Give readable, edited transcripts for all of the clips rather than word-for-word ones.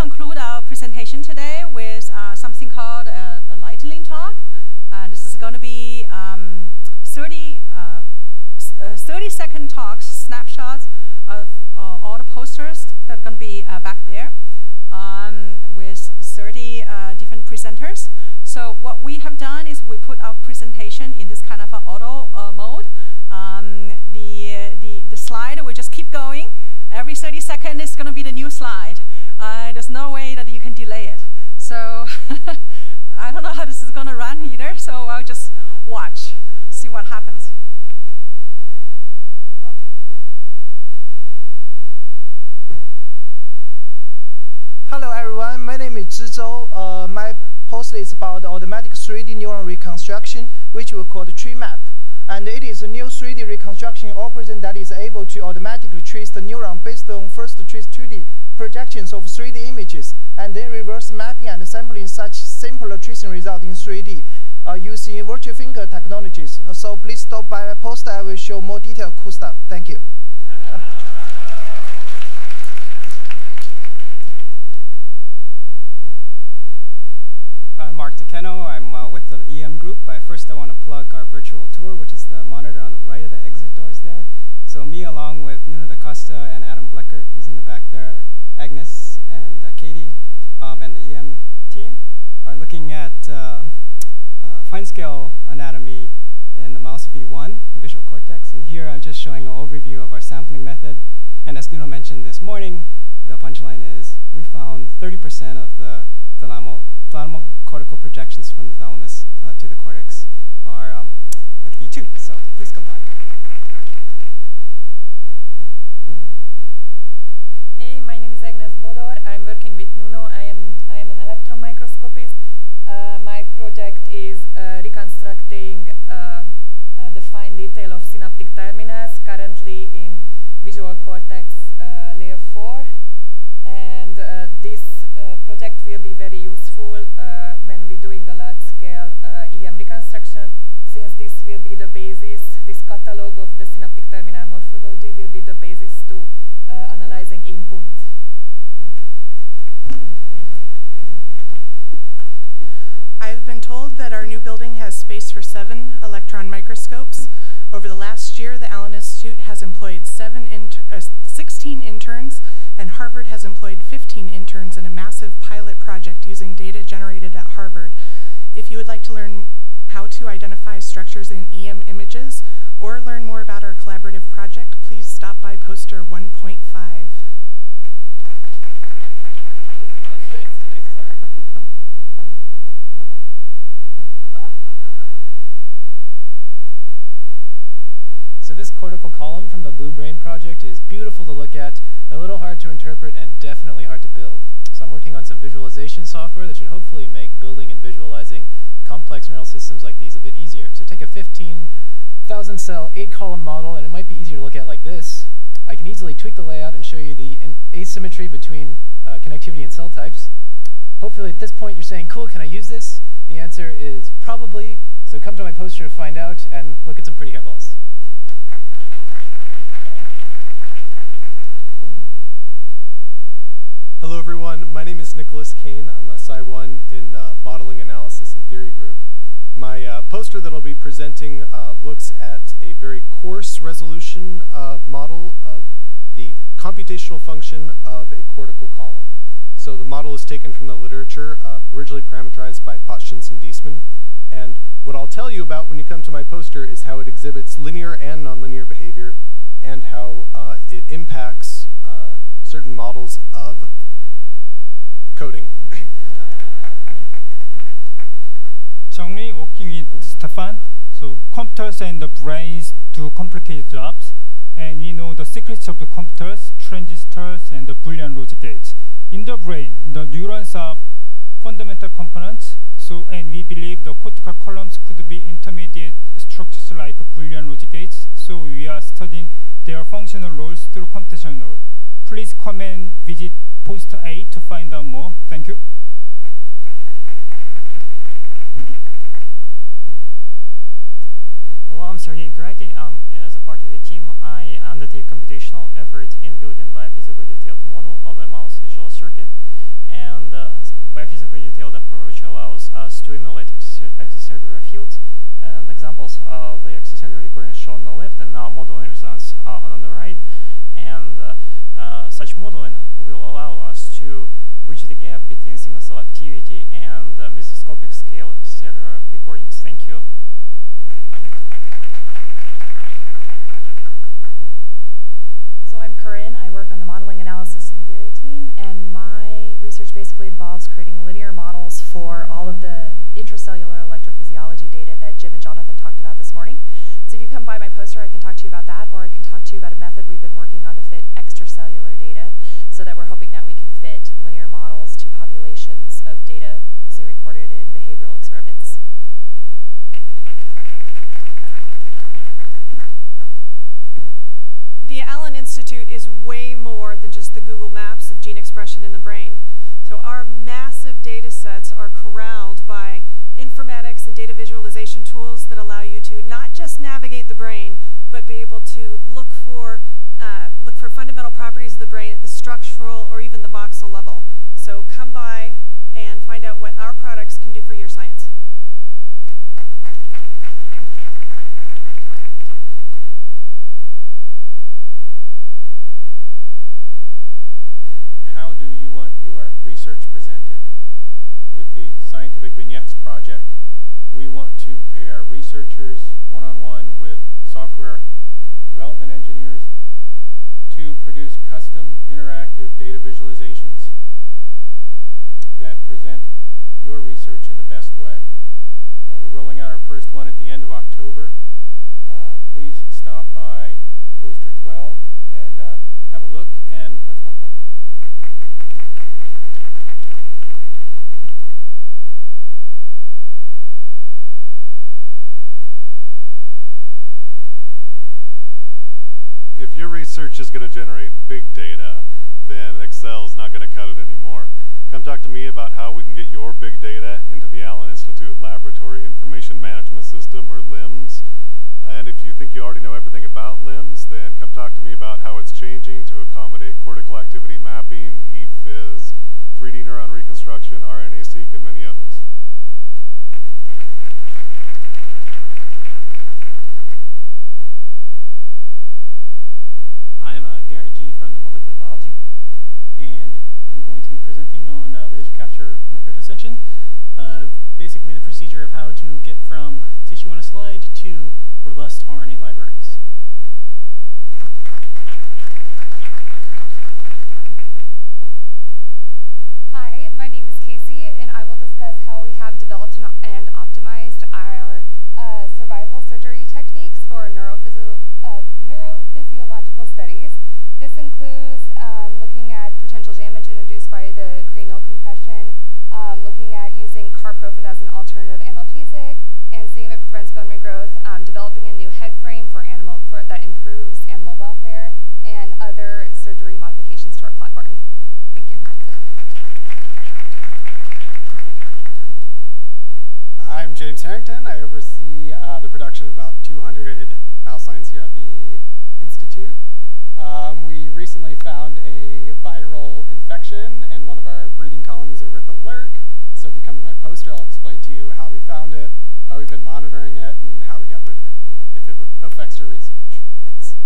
conclude our presentation today with something called a lightning talk. This is going to be 30-second talks, snapshots of all the posters that are going to be back there with 30 different presenters. So what we have done is we put our presentation in this kind of auto mode. The slide will just keep going. Every 30 seconds is going to be the new slide. There's no way that you can delay it. So I don't know how this is going to run either, so I'll just watch, see what happens. Okay. Hello everyone, my name is Zhizhou. My post is about automatic 3D neuron reconstruction, which we call the tree map. And it is a new 3D reconstruction algorithm that is able to automatically trace the neuron based on first trace 2D projections of 3D images, and then reverse mapping and assembling such simple tracing result in 3D using virtual finger technologies. So please stop by my post. I will show more detailed cool stuff. Thank you. I'm Mark Takeno. I'm with the EM group. First, I want to plug our virtual tour, which is the monitor on the right of the exit doors there. So me, along with Nuno da Costa and Adam Bleckert, who's in the back there, Agnes and Katie, and the EM team, are looking at fine-scale anatomy in the mouse V1, visual cortex. And here I'm just showing an overview of our sampling method. And as Nuno mentioned this morning, the punchline is we found 30% of the thalamocortical projections from the thalamus to the cortex are with V2. So please come by. Hey, my name is Agnes Bodor. I'm working with Nuno. I am an electron microscopist. My project is reconstructing the fine detail of synaptic terminals, currently in visual cortex layer 4. And this project will be very useful when we're doing a large-scale EM reconstruction, since this will be the basis, this catalog of the synaptic terminal morphology will be the basis to analyzing input. I've been told that our new building has space for 7 electron microscopes. Over the last year, the Allen Institute has employed 16 interns, and Harvard has employed 15 interns in a massive pilot project using data generated at Harvard. If you would like to learn how to identify structures in EM images or learn more about our collaborative project, please stop by poster 1.5. So this cortical column from the Blue Brain project is beautiful to look at, a little hard to interpret, and definitely hard to build. So I'm working on some visualization software that should hopefully make building and visualizing complex neural systems like these a bit easier. So take a 15,000 cell, 8-column model, and it might be easier to look at like this. I can easily tweak the layout and show you the asymmetry between connectivity and cell types. Hopefully at this point you're saying, cool, can I use this? The answer is probably, so come to my poster to find out and look at some pretty hairballs. Hello everyone, my name is Nicholas Kane. I'm a Psi1 in the Modeling Analysis and Theory group. My poster that I'll be presenting looks at a very coarse resolution model of the computational function of a cortical column. So the model is taken from the literature, originally parameterized by Potshins and Diesman. And what I'll tell you about when you come to my poster is how it exhibits linear and nonlinear behavior, and how it impacts certain models of coding. Currently working with Stefan. So computers and the brains do complicated jobs, and we know the secrets of the computers, transistors, and the Boolean logic gates. In the brain, the neurons are fundamental components. So, and we believe the cortical columns could be intermediate structures like Boolean logic gates. So we are studying their functional roles through computational. Please come and visit poster 8 to find out more. Thank you. Hello, I'm Sergey Grati. As a part of the team, I undertake computational effort in building biophysical detailed model of the mouse visual circuit. And by physically detailed approach allows us to emulate extracellular fields. And examples of the extracellular recordings shown on the left, and now modeling results on the right. And such modeling will allow us to bridge the gap between single cell activity and mesoscopic scale extracellular recordings. Thank you. So I'm Corinne. I work on the modeling analysis and theory team, and my research basically involves creating linear models for all of the intracellular electrophysiology data that Jim and Jonathan talked about this morning. So if you come by my poster, I can talk to you about that, or I can talk to you about a method we've been working on to fit extracellular data, so that we're hoping that we can fit linear models to populations of data, say, recorded in behavioral experiments. Thank you. The Allen Institute is way more than just the Google Maps of gene expression in the brain. So our massive data sets are corralled by informatics and data visualization tools that allow you to not just navigate the brain, but be able to look for fundamental properties of the brain at the structural or even the voxel level. So come by and find out what our products can do for your science. How do you want your research presented? With the Scientific Vignettes project, we want to pair researchers one-on-one with software development engineers to produce custom interactive data visualizations that present your research in the best way. We're rolling out our first one at the end of October. Please stop by poster 12 and have a look, and let's talk about yours. If your research is going to generate big data, then Excel is not going to cut it anymore. Come talk to me about how we can get your big data into the Allen Institute Laboratory Information Management System, or LIMS. And if you think you already know everything about LIMS, then come talk to me about how it's changing to accommodate cortical activity mapping, eFIS, 3D neuron reconstruction, RNA-seq, and many others. I'm Garrett G. from the Molecular Biology, and I'm going to be presenting on laser capture microdissection. Basically the procedure of how to get from tissue on a slide to robust RNA libraries. Hi, my name is Casey, and I will discuss how we have developed and optimized our survival surgery techniques for neurophysiological studies. This includes looking at potential damage introduced by the cranial compression, looking at using carprofen as an alternative analgesic, and seeing if it prevents bone regrowth, developing a new head frame that improves animal welfare, and other surgery modifications to our platform. Thank you. I'm James Harrington. I oversee the production of about 200 mouse lines here at the Institute. We recently found a viral infection in one of our breeding colonies over at the Lurk. So if you come to my poster, I'll explain to you how we found it, how we've been monitoring it, and how we got rid of it, and if it affects your research. Thanks.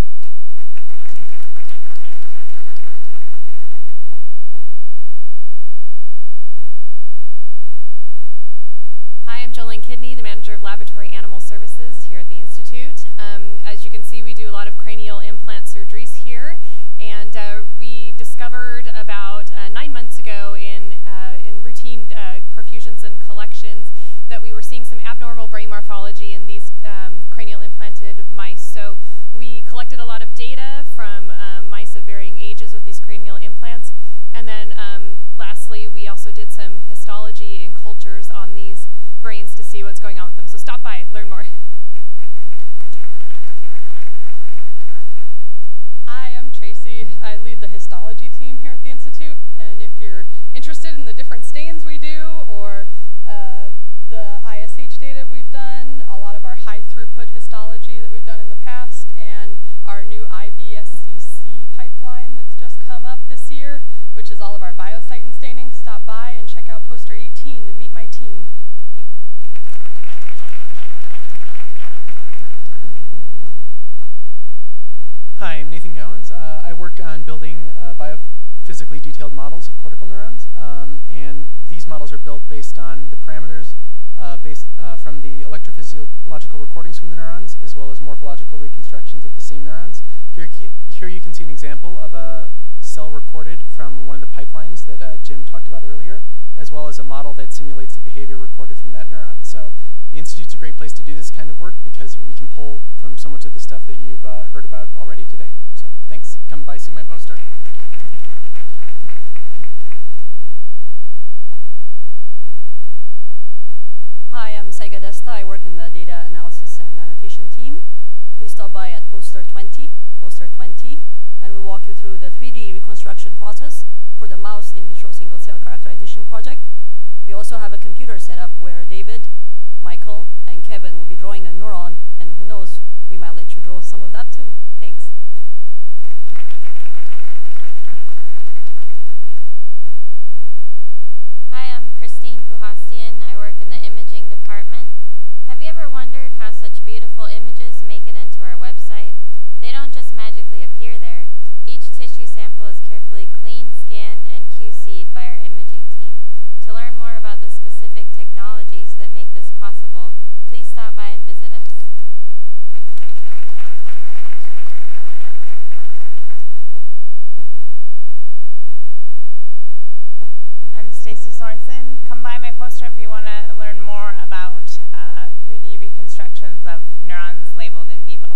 Hi, I'm Jolene Kidney, the manager of Laboratory Animal Services here at the Institute. As you can see, we do a lot of cranial implant surgeries here, and we discovered about 9 months ago in routine perfusions and collections that we were seeing some abnormal brain morphology in these cranial implanted mice. So we collected a lot of data from mice of varying ages with these cranial implants, and then lastly, we also did some histology in cultures on these brains to see what's going on with them. So stop by, learn more. Hi, I'm Tracy. I lead the histology team here at the Institute, and if you're interested in the different stains we do, or the ISH data we've done, a lot of our high throughput histology that we've done in the past, and our new IVSCC pipeline that's just come up this year, which is all of our biocytin staining, stop on building biophysically detailed models of cortical neurons, and these models are built based on the parameters from the electrophysiological recordings from the neurons, as well as morphological reconstructions of the same neurons. Here you can see an example of a cell recorded from one of the pipelines that Jim talked about earlier, as well as a model that simulates the behavior recorded from that neuron. So the Institute's a great place to do this kind of work because we can pull from so much of the stuff that you've heard about already today. So thanks. Come by, see my poster. Hi, I'm Saiga Desta. I work in the data analysis and annotation team. Please stop by at poster 20, and we'll walk you through the 3D reconstruction process for the mouse in vitro single-cell characterization project. We also have a computer set up where David, Michael, and Kevin will be drawing a neuron, and who knows, we might let you draw some of that too. Thanks. Hi, I'm Christine Kuhastian. I work in the imaging department. Have you ever wondered how such beautiful images make it into our website? They don't just magically appear there. Each tissue sample is carefully cleaned, scanned, and QC'd by our imaging team. To learn more about the specific technologies that make this possible, please stop by and visit us. I'm Stacy Sorensen. Come by my poster if you want to learn more about 3D reconstructions of neurons labeled in vivo.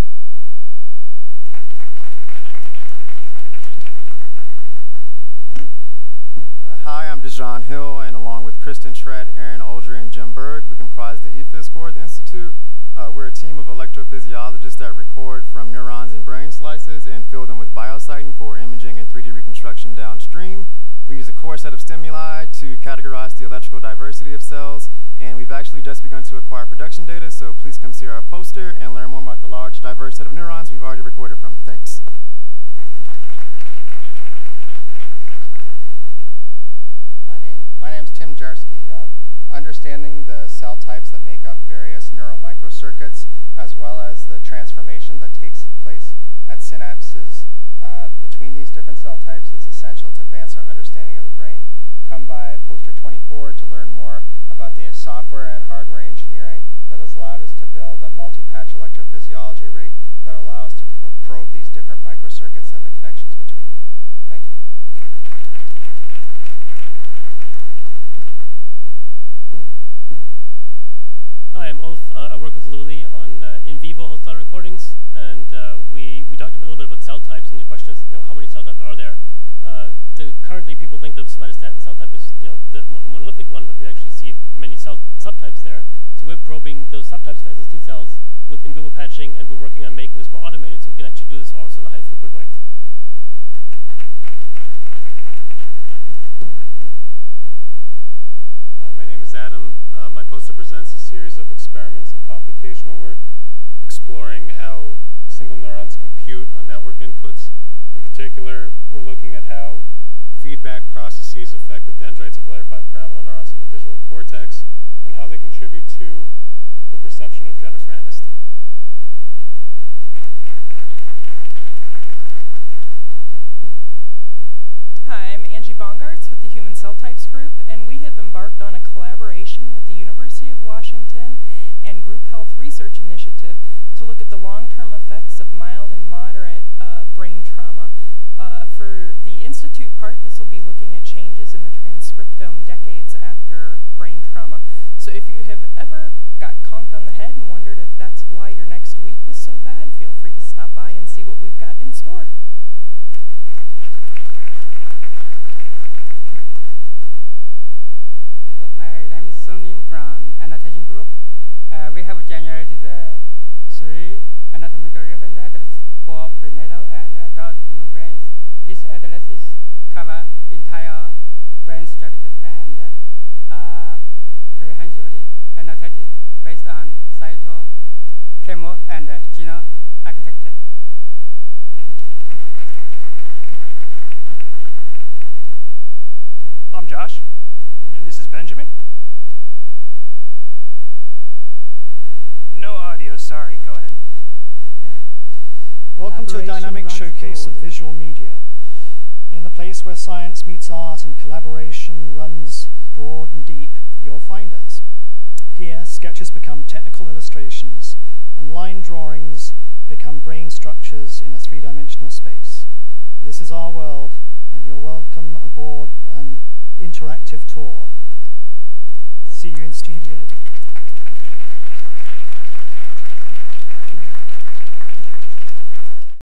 Hi, I'm Dejan Hill, and along with Kristen Schratt, Aaron Oldry, and Jim Berg, we comprise the EFIS core at the Institute. We're a team of electrophysiologists that record from neurons and brain slices and fill them with biosighting for imaging and 3D reconstruction downstream. We use a core set of stimuli to categorize the electrical diversity of cells, and we've actually just begun to acquire production data, so please come see our poster and learn more about the large, diverse set of neurons we've already recorded from. Thanks. My name's Tim Jarsky. Understanding the cell types that make up various neural microcircuits, as well as the transformation that takes place at synapses between these different cell types, is essential to advance our understanding of the brain. Come by poster 24 to learn more about the software and hardware engineering that has allowed us to build a multi-patch electrophysiology rig that allow us to probe these different microcircuits and the connections between them. Thank you. Hi, I'm Ulf. I work with Luli on in vivo whole cell recordings, and we talked a little bit about cell types. And the question is, how many cell types are there? Currently, people think the somatostatin cell type is, the monolithic one, but we actually see many cell subtypes there. So we're probing those subtypes of SST cells with in vivo patching, and we're working on making this more automated, so we can actually do this also in a high throughput way. Hi, my name is Adam. My poster presents a series of experiments and computational work exploring how single neurons compute on network inputs. In particular, we're looking at how feedback processes affect the dendrites of layer 5 pyramidal neurons in the visual cortex and how they contribute to the perception of Jennifer Aniston. Hi, I'm Angie Bongartz with the Human Cell Types Group, and we have embarked on a collaboration with the University of Washington and Group Health Research Initiative to look at the long-term effects of mild and moderate brain trauma. For the Institute part, this will be looking at changes in the transcriptome decades after brain trauma. So if you have ever got conked on the head and wondered if that's why your next week was so bad, feel free to stop by and see what we've got in store. Hello, my name is Sonim from Annotation Group. We have generated 3 anatomical reference atlases for prenatal and adult human brains. These atlases cover entire brain structures and comprehensively annotated based on cyto, chemo, and genome architecture. I'm Josh, and this is Benjamin. No audio, sorry, go ahead. Welcome to a dynamic showcase of visual media. In the place where science meets art and collaboration runs broad and deep, you'll find us. Here, sketches become technical illustrations, and line drawings become brain structures in a three-dimensional space. This is our world, and you're welcome aboard an interactive tour. See you in studio.